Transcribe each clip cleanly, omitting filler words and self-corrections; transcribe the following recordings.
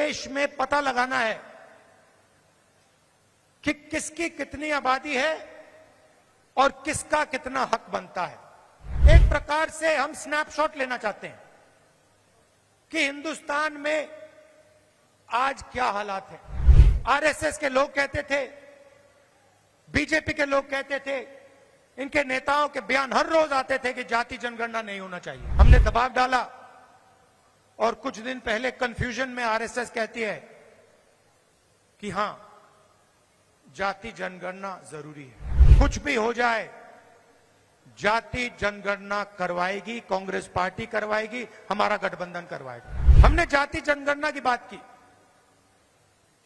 देश में पता लगाना है कि किसकी कितनी आबादी है और किसका कितना हक बनता है। एक प्रकार से हम स्नैपशॉट लेना चाहते हैं कि हिंदुस्तान में आज क्या हालात है। आरएसएस के लोग कहते थे, बीजेपी के लोग कहते थे, इनके नेताओं के बयान हर रोज आते थे कि जाति जनगणना नहीं होना चाहिए। हमने दबाव डाला और कुछ दिन पहले कंफ्यूजन में आरएसएस कहती है कि हां, जाति जनगणना जरूरी है। कुछ भी हो जाए, जाति जनगणना करवाएगी कांग्रेस पार्टी, करवाएगी, हमारा गठबंधन करवाएगा। हमने जाति जनगणना की बात की।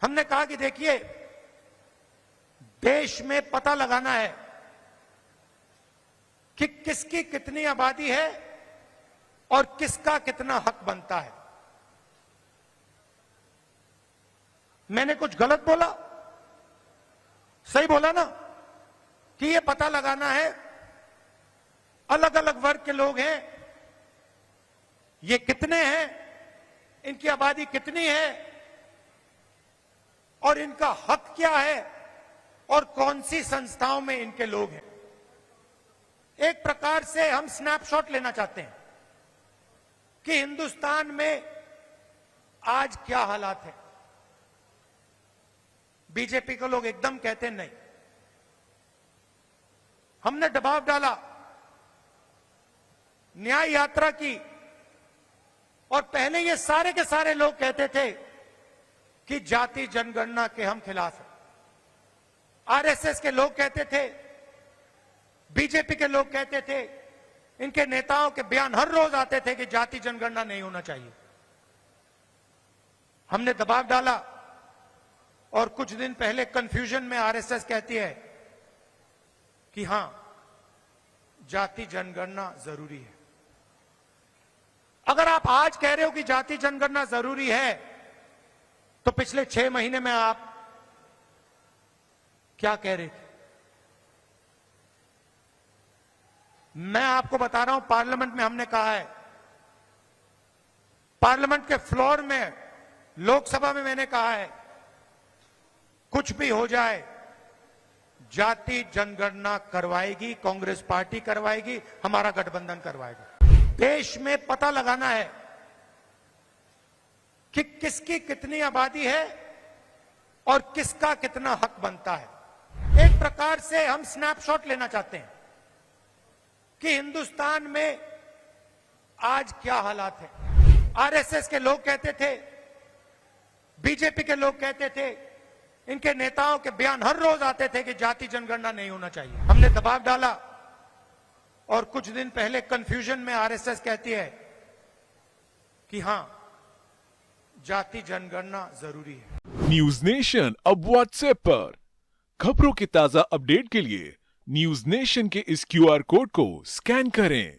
हमने कहा कि देखिए, देश में पता लगाना है कि किसकी कितनी आबादी है और किसका कितना हक बनता है। मैंने कुछ गलत बोला? सही बोला ना कि ये पता लगाना है, अलग अलग वर्ग के लोग हैं, ये कितने हैं, इनकी आबादी कितनी है और इनका हक क्या है और कौन सी संस्थाओं में इनके लोग हैं। एक प्रकार से हम स्नैपशॉट लेना चाहते हैं कि हिंदुस्तान में आज क्या हालात है। बीजेपी के लोग एकदम कहते हैं नहीं। हमने दबाव डाला, न्याय यात्रा की, और पहले ये सारे के सारे लोग कहते थे कि जाति जनगणना के हम खिलाफ हैं। आरएसएस के लोग कहते थे, बीजेपी के लोग कहते थे, इनके नेताओं के बयान हर रोज आते थे कि जाति जनगणना नहीं होना चाहिए। हमने दबाव डाला और कुछ दिन पहले कंफ्यूजन में आरएसएस कहती है कि हां, जाति जनगणना जरूरी है। अगर आप आज कह रहे हो कि जाति जनगणना जरूरी है, तो पिछले 6 महीने में आप क्या कह रहे थे? मैं आपको बता रहा हूं, पार्लियामेंट में हमने कहा है, पार्लियामेंट के फ्लोर में, लोकसभा में मैंने कहा है, कुछ भी हो जाए, जाति जनगणना करवाएगी कांग्रेस पार्टी, करवाएगी, हमारा गठबंधन करवाएगा। देश में पता लगाना है कि किसकी कितनी आबादी है और किसका कितना हक बनता है। एक प्रकार से हम स्नैपशॉट लेना चाहते हैं कि हिंदुस्तान में आज क्या हालात है। आरएसएस के लोग कहते थे, बीजेपी के लोग कहते थे, इनके नेताओं के बयान हर रोज आते थे कि जाति जनगणना नहीं होना चाहिए। हमने दबाव डाला और कुछ दिन पहले कंफ्यूजन में आरएसएस कहती है कि हां, जाति जनगणना जरूरी है। न्यूज नेशन अब व्हाट्सएप पर खबरों के ताजा अपडेट के लिए न्यूज नेशन के इस क्यूआर कोड को स्कैन करें।